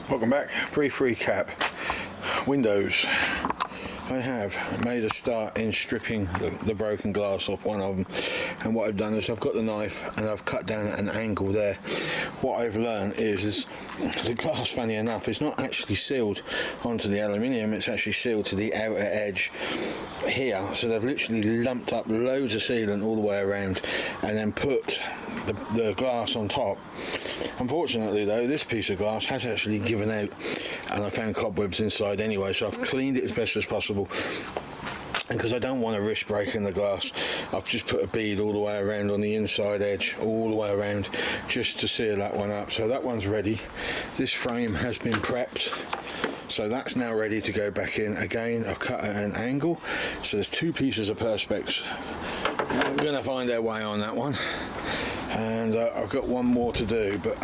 Welcome back. Brief recap. Windows. I have made a start in stripping the broken glass off one of them, and what I've done is I've got the knife and I've cut down at an angle there. What I've learned is the glass, funny enough, is not actually sealed onto the aluminium, it's actually sealed to the outer edge here. So they've literally lumped up loads of sealant all the way around and then put the glass on top. Unfortunately though, this piece of glass has actually given out and I found cobwebs inside anyway, so I've cleaned it as best as possible. And because I don't want to risk breaking the glass, I've just put a bead all the way around on the inside edge, all the way around, just to seal that one up. So that one's ready. This frame has been prepped, so that's now ready to go back in. Again, I've cut at an angle, so there's two pieces of perspex. I'm going to find our way on that one, and I've got one more to do, but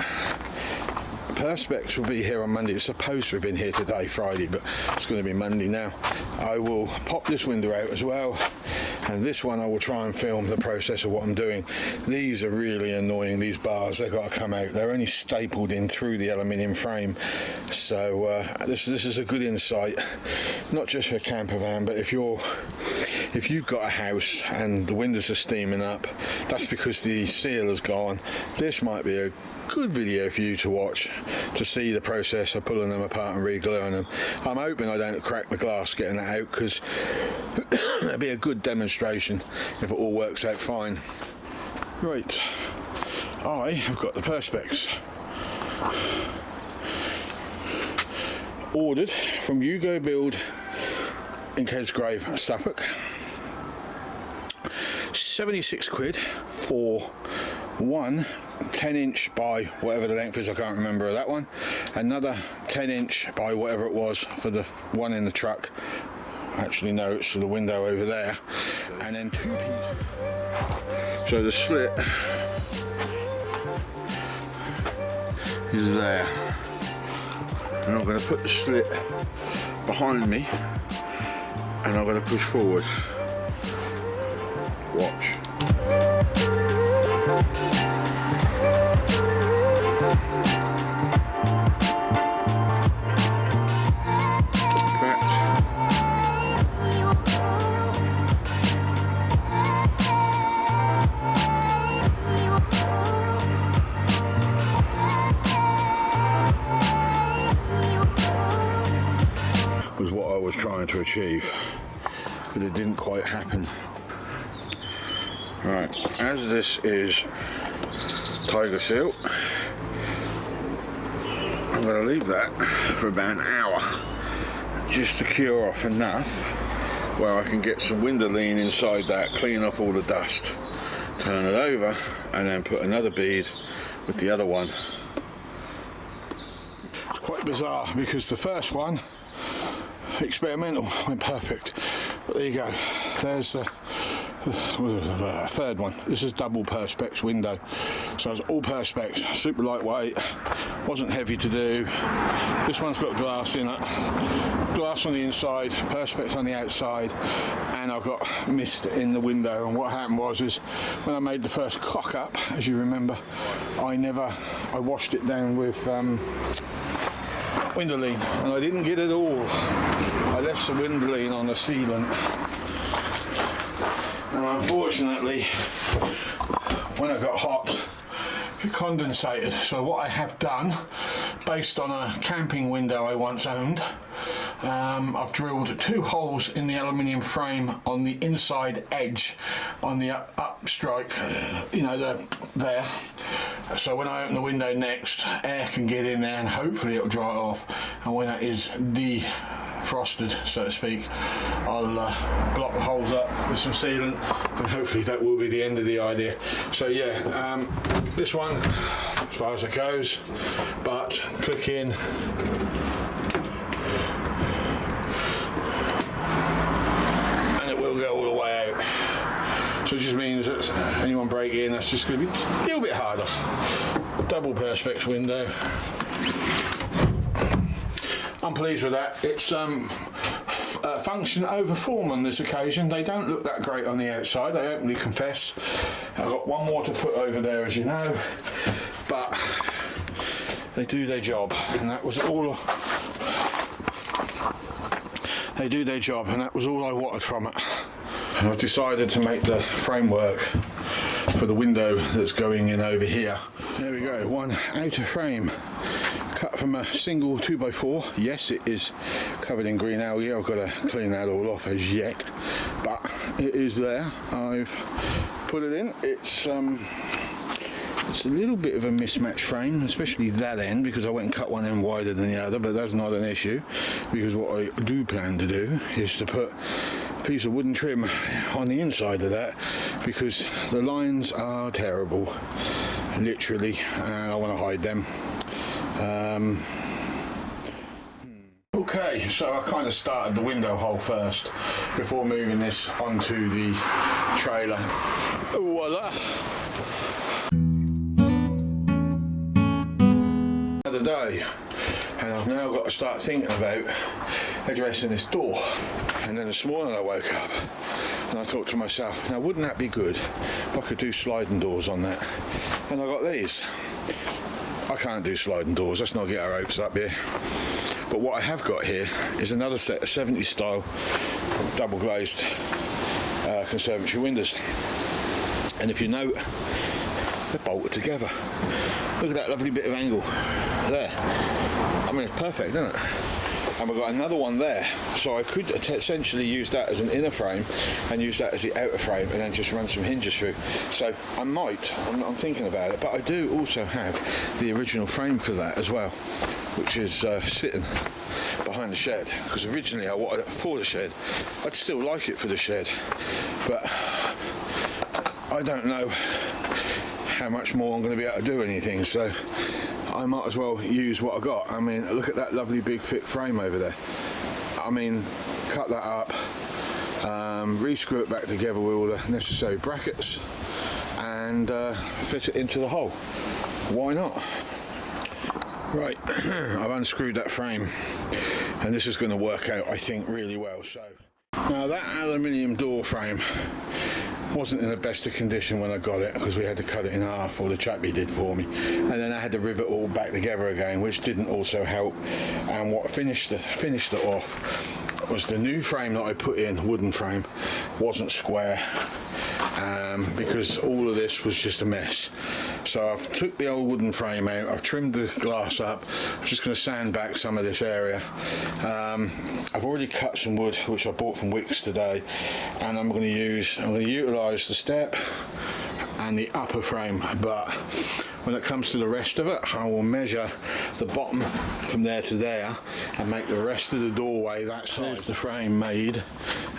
perspex will be here on Monday. It's supposed to have been here today, Friday, but it's going to be Monday now. I will pop this window out as well, and this one I will try and film the process of what I'm doing. These are really annoying, these bars. They've got to come out. They're only stapled in through the aluminium frame, so this is a good insight, not just for a camper van, but if you've got a house and the windows are steaming up, that's because the seal has gone. This might be a good video for you to watch to see the process of pulling them apart and re-gluing them. I'm hoping I don't crack the glass getting that out, because it'll be a good demonstration if it all works out fine. Right, I have got the perspex ordered from Hugo Build in Kedsgrave, Suffolk. 76 quid for one 10-inch by whatever the length is, I can't remember that one, another 10-inch by whatever it was for the one in the truck. Actually no, it's the window over there, and then two pieces. So the slit is there, and I'm going to put the slit behind me and I'm going to push forward. Watch. Was what I was trying to achieve, but it didn't quite happen. Right, as this is tiger seal, I'm going to leave that for about an hour just to cure off enough where I can get some window lean inside that, clean off all the dust, turn it over, and then put another bead with the other one. It's quite bizarre because the first one, experimental, went perfect, but there you go, there's the third one. This is double perspex window, so it's all perspex, super lightweight, wasn't heavy to do. This one's got glass in it, glass on the inside, perspex on the outside, and I've got mist in the window. And what happened was when I made the first cock up, as you remember, I washed it down with window lean, and I didn't get it all. I left some window lean on the sealant, and unfortunately when it got hot it condensated. So what I have done, based on a camping window I once owned, I've drilled two holes in the aluminium frame on the inside edge, on the up strike, you know, there. So when I open the window next, air can get in there and hopefully it'll dry it off, and when that is defrosted, so to speak, I'll block the holes up with some sealant, and hopefully that will be the end of the idea. So yeah, this one as far as it goes, but click in, and it will go all the way out. So it just means that anyone breaking in, that's just going to be a little bit harder. Double perspex window. I'm pleased with that. It's function over form on this occasion. They don't look that great on the outside, I openly confess. I've got one more to put over there, as you know, but they do their job, and that was all. They do their job, and that was all I wanted from it. And I've decided to make the framework for the window that's going in over here. There we go, one outer frame cut from a single 2x4. Yes, it is covered in green algae. I've got to clean that all off as yet, but it is there. I've put it in. It's a little bit of a mismatched frame, especially that end, because I went and cut one end wider than the other, but that's not an issue, because what I do plan to do is to put a piece of wooden trim on the inside of that, because the lines are terrible, literally, and I want to hide them. Okay, so I kind of started the window hole first before moving this onto the trailer. Voila! Another day, and I've now got to start thinking about addressing this door. And then this morning I woke up and I thought to myself, now wouldn't that be good if I could do sliding doors on that? And I got these. I can't do sliding doors, let's not get our hopes up here. But what I have got here is another set of 70s style double glazed conservatory windows. And if you note, they're bolted together. Look at that lovely bit of angle there. I mean, it's perfect, isn't it? And we've got another one there, so I could essentially use that as an inner frame and use that as the outer frame and then just run some hinges through. So I'm thinking about it, but I do also have the original frame for that as well, which is sitting behind the shed, because originally I wanted it for the shed. I'd still like it for the shed, but I don't know how much more I'm going to be able to do anything, so I might as well use what I got. I mean, look at that lovely big thick frame over there. I mean, cut that up, re-screw it back together with all the necessary brackets and fit it into the hole. Why not? Right, I've unscrewed that frame and this is going to work out, I think, really well. So now that aluminium door frame wasn't in the best of condition when I got it, because we had to cut it in half, or the chappie did for me, and then I had to rivet it all back together again, which didn't also help. And what finished it off was the new frame that I put in, wooden frame, wasn't square, because all of this was just a mess. So I've took the old wooden frame out, I've trimmed the glass up, I'm just going to sand back some of this area. I've already cut some wood which I bought from Wicks today, and I'm going to utilise the step and the upper frame, but when it comes to the rest of it, I will measure the bottom from there to there and make the rest of the doorway that size. There's the frame made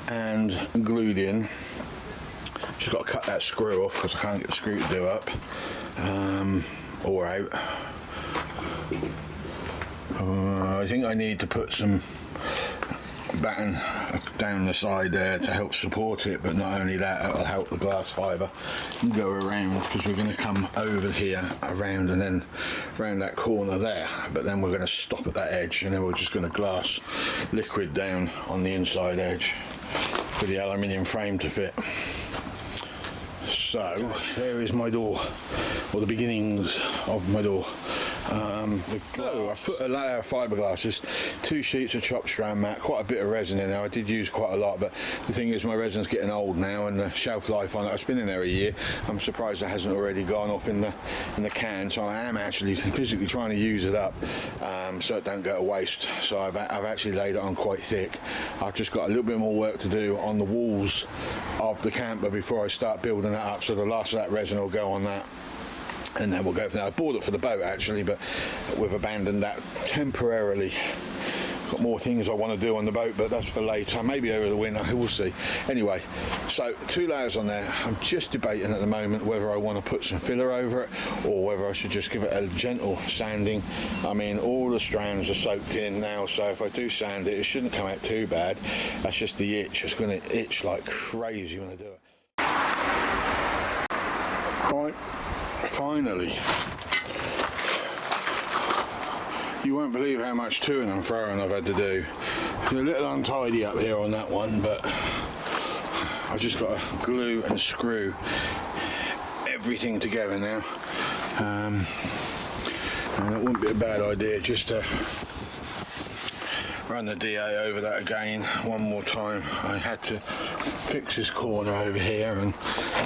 and glued in. Just got to cut that screw off because I can't get the screw to do up or out. I think I need to put some batten down the side there to help support it, but not only that, it'll help the glass fibre go around, because we're going to come over here around and then round that corner there, but then we're going to stop at that edge and then we're just going to glass liquid down on the inside edge for the aluminium frame to fit. So there is my door, or the beginnings of my door. I've put a layer of fiberglasses, 2 sheets of chopped strand mat, quite a bit of resin in there. I did use quite a lot, but the thing is my resin's getting old now and the shelf life on it, I've been in there a year. I'm surprised it hasn't already gone off in the can, so I am actually physically trying to use it up so it don't go to waste. So I've actually laid it on quite thick. I've just got a little bit more work to do on the walls of the camper before I start building that up, so the last of that resin will go on that. And then we'll go from there. I bought it for the boat actually, but we've abandoned that temporarily. Got more things I want to do on the boat, but that's for later, maybe over the winter, we'll see. Anyway, so 2 layers on there. I'm just debating at the moment whether I want to put some filler over it or whether I should just give it a gentle sanding. I mean, all the strands are soaked in now, so if I do sand it, it shouldn't come out too bad. That's just the itch. It's going to itch like crazy when I do it. Finally, you won't believe how much toing and throwing I've had to do. It's a little untidy up here on that one, but I've just got to glue and screw everything together now. and it wouldn't be a bad idea just to run the DA over that again one more time. I had to fix this corner over here, and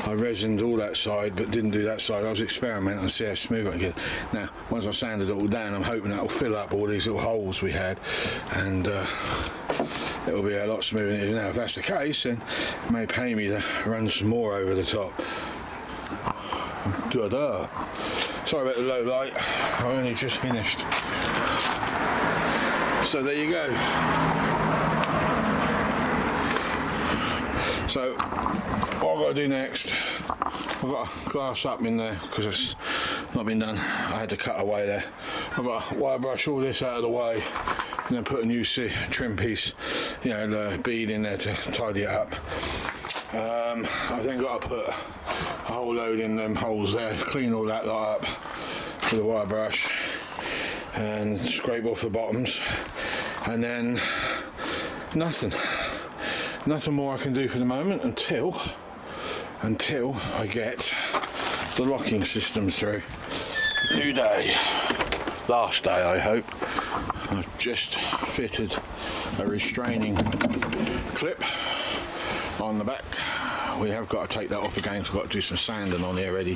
I resined all that side but didn't do that side. I was experimenting to see how smooth I could get. Now once I sanded it all down, I'm hoping that will fill up all these little holes we had, and it'll be a lot smoother than it is now. If that's the case, then it may pay me to run some more over the top. Ta-da. Sorry about the low light, I only just finished. So there you go. So what I've got to do next, I've got a glass up in there because it's not been done. I had to cut away there. I've got to wire brush all this out of the way and then put a new trim piece, you know, bead in there to tidy it up. I've then got to put a whole load in them holes there, clean all that lot up with a wire brush and scrape off the bottoms, and then nothing more I can do for the moment until I get the locking system through. New day, last day I hope. I've just fitted a restraining clip on the back. We have got to take that off again, so I've got to do some sanding on here ready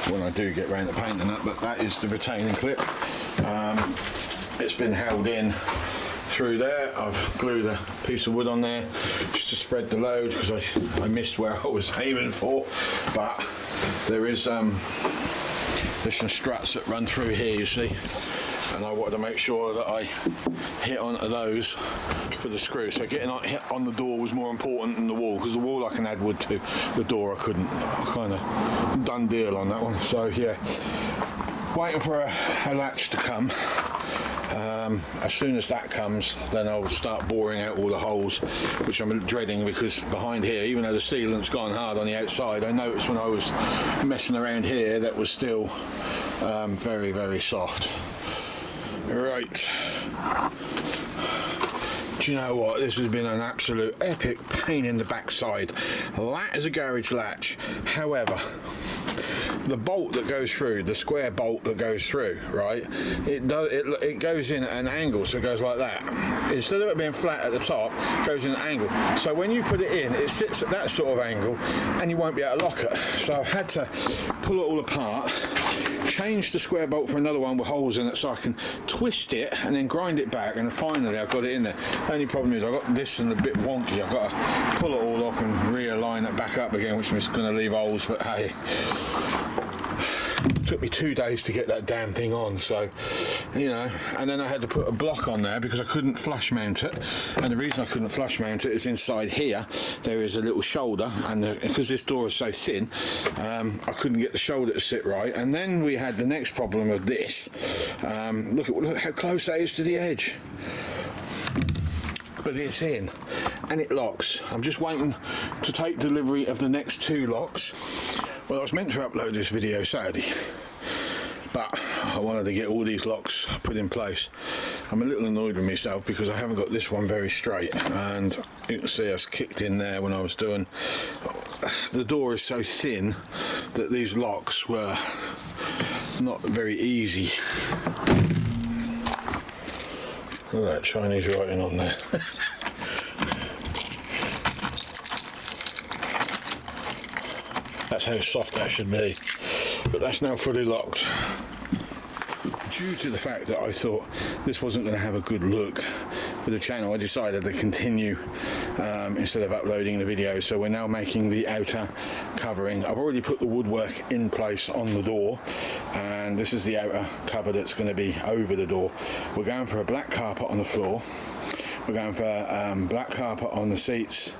when I do get round to painting that, but that is the retaining clip. It's been held in through there. I've glued a piece of wood on there just to spread the load because I missed where I was aiming for, but there's some struts that run through here, you see, and I wanted to make sure that I hit onto those for the screw. So getting hit on the door was more important than the wall, because the wall I can add wood to, the door I couldn't. Kind of done deal on that one. So yeah, waiting for a latch to come. As soon as that comes, then I'll start boring out all the holes, which I'm dreading, because behind here, even though the sealant's gone hard on the outside, I noticed when I was messing around here that was still very, very soft. Right. Do you know what? This has been an absolute epic pain in the backside. That is a garage latch. However, the bolt that goes through, the square bolt that goes through, right, it goes in at an angle, so it goes like that. Instead of it being flat at the top, it goes in an angle. So when you put it in, it sits at that sort of angle, and you won't be able to lock it. So I've had to pull it all apart, change the square bolt for another one with holes in it so I can twist it and then grind it back, and finally I've got it in there. The only problem is I've got this and a bit wonky. I've got to pull it all off and realign it back up again, which is going to leave holes, but hey, it took me 2 days to get that damn thing on, so you know. And then I had to put a block on there because I couldn't flush mount it, and the reason I couldn't flush mount it is inside here there is a little shoulder, and because this door is so thin, I couldn't get the shoulder to sit right. And then we had the next problem of this. Look how close that is to the edge, but it's in and it locks. I'm just waiting to take delivery of the next 2 locks. Well, I was meant to upload this video Saturday, but I wanted to get all these locks put in place. I'm a little annoyed with myself because I haven't got this one very straight, and you can see I was kicked in there when I was doing. The door is so thin that these locks were not very easy. Look at that Chinese writing on there. That's how soft that should be. But that's now fully locked. Due to the fact that I thought this wasn't going to have a good look for the channel, I decided to continue instead of uploading the video. So we're now making the outer covering. I've already put the woodwork in place on the door, and this is the outer cover that's going to be over the door. We're going for a black carpet on the floor. We're going for black carpet on the seats,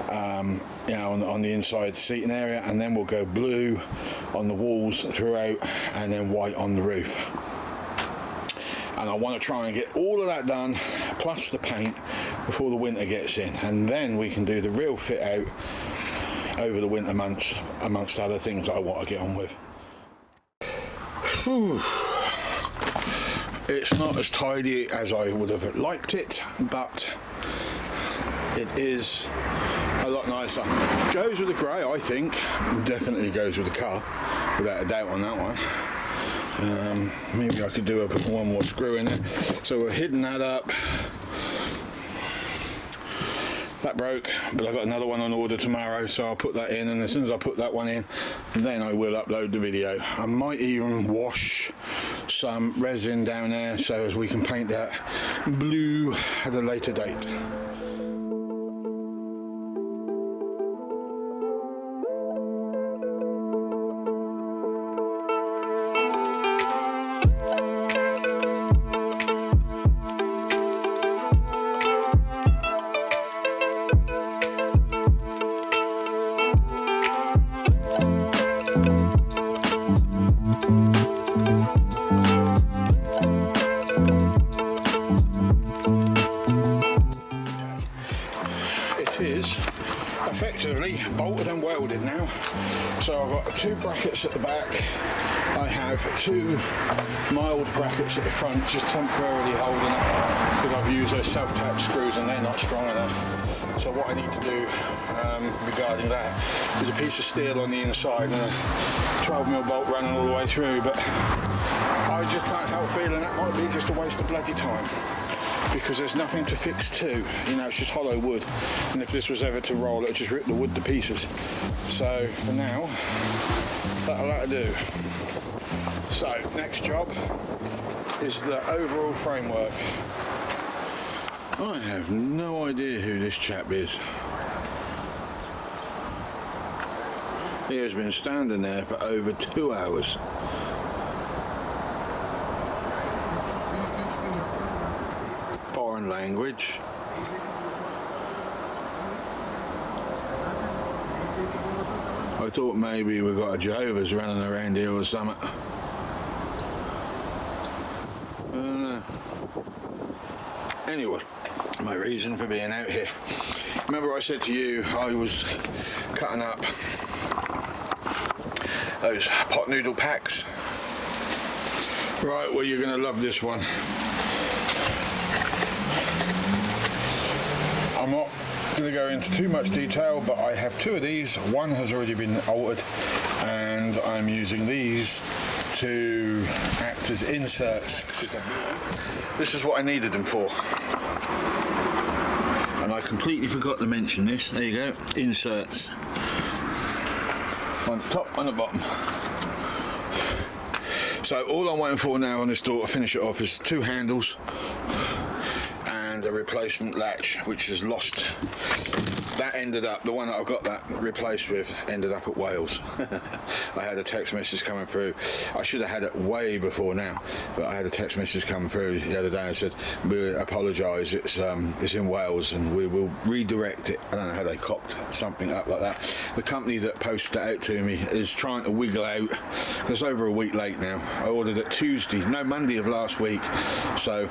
you know, on the inside seating area, and then we'll go blue on the walls throughout, and then white on the roof. And I want to try and get all of that done, plus the paint, before the winter gets in, and then we can do the real fit out over the winter months, amongst other things I want to get on with. Whew. It's not as tidy as I would have liked it, but it is a lot nicer. Goes with the grey, I think. Definitely goes with the car, without a doubt on that one. Maybe I could do one more screw in there. So we're hitting that up. That broke, but I've got another one on order tomorrow, so I'll put that in, and as soon as I put that one in, then I will upload the video. I might even wash some resin down there so as we can paint that blue at a later date. Is effectively bolted and welded now. So I've got 2 brackets at the back. I have 2 mild brackets at the front, just temporarily holding it because I've used those self-tap screws and they're not strong enough. So what I need to do regarding that is a piece of steel on the inside and a 12mm bolt running all the way through, but I just can't help feeling that might be just a waste of bloody time, because there's nothing to fix to, you know, it's just hollow wood, and if this was ever to roll, it would just rip the wood to pieces. So for now, that'll do. So next job is the overall framework. I have no idea who this chap is. He has been standing there for over 2 hours. Foreign language. I thought maybe we got a Jehovah's running around here or something. I don't know. Anyway, my reason for being out here. Remember I said to you I was cutting up those pot noodle packs? Right, well, you're going to love this one. I'm not going to go into too much detail, but I have 2 of these. One has already been altered, and I'm using these to act as inserts. This is what I needed them for. And I completely forgot to mention this. There you go, inserts. On the top and the bottom. So all I'm waiting for now on this door to finish it off is 2 handles and a replacement latch, which has lost. That ended up, the one that I've got that replaced with ended up at Wales. I had a text message coming through. I should have had it way before now, but I had a text message coming through the other day and said, we apologise, it's in Wales and we will redirect it. I don't know how they copped something up like that. The company that posted it out to me is trying to wiggle out. It's over a week late now. I ordered it Monday of last week, so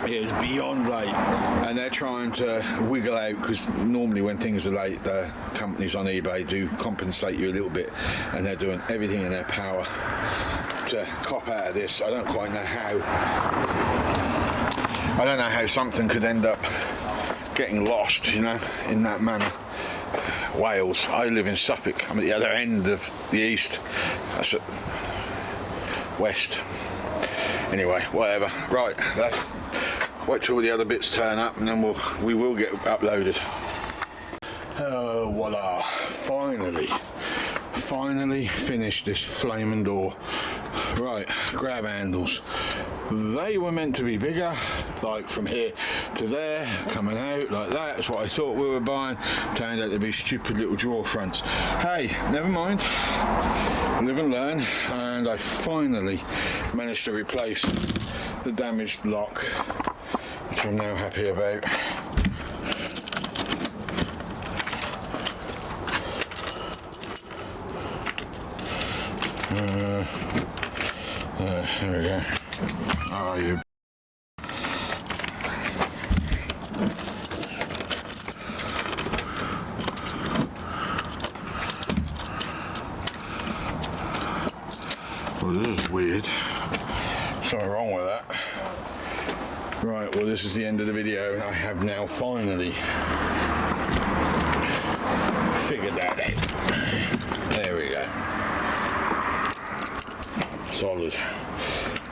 it is beyond late, and they're trying to wiggle out, because normally when things are late, the companies on eBay do compensate you a little bit, and they're doing everything in their power to cop out of this. I don't quite know how. I don't know how something could end up getting lost, you know, in that manner. Wales. I live in Suffolk. I'm at the other end of the east. That's it. West. Anyway, whatever. Right. Wait till the other bits turn up, and then we will get uploaded. Voila! Finally finished this flaming door. Right, grab handles. They were meant to be bigger, like from here to there, coming out like that. That's what I thought we were buying. Turned out to be stupid little drawer fronts. Hey, never mind. Live and learn. And I finally managed to replace the damaged lock, which I'm now happy about. There we go. Oh, you. Well, this is weird. Something wrong with that. Right, well, this is the end of the video. I have now finally figured that out. There we go. solid.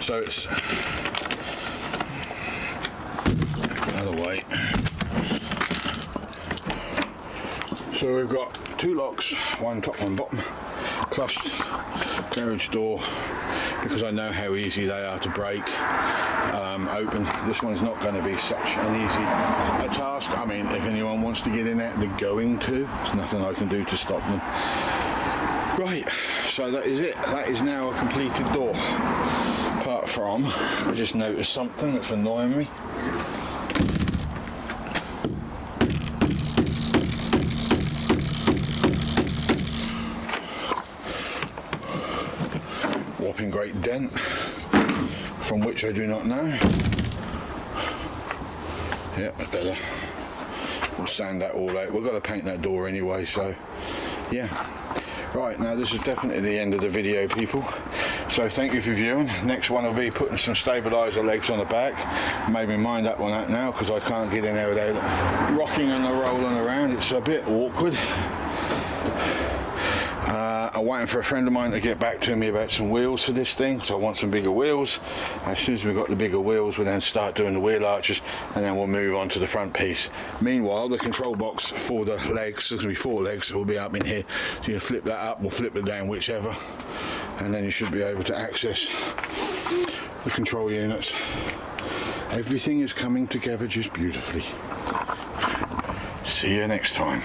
So it's another way. So we've got two locks, one top, one bottom, plus garage door, because I know how easy they are to break open. This one's not going to be such an easy task. I mean, if anyone wants to get in there, they're going to. There's nothing I can do to stop them. Right, so that is it. That is now a completed door. Apart from, I just noticed something that's annoying me. Whopping great dent, from which I do not know. Yeah, better. We'll sand that all out. We've got to paint that door anyway, so yeah. Right, now this is definitely the end of the video, people. So thank you for viewing. Next one will be putting some stabiliser legs on the back. Made me mind up on that now, because I can't get in there without rocking and rolling around. It's a bit awkward. I'm waiting for a friend of mine to get back to me about some wheels for this thing, so I want some bigger wheels. As soon as we've got the bigger wheels, we'll then start doing the wheel arches, and then we'll move on to the front piece. Meanwhile, the control box for the legs, there's going to be 4 legs, will be up in here. So you flip that up or flip it down, whichever, and then you should be able to access the control units. Everything is coming together just beautifully. See you next time.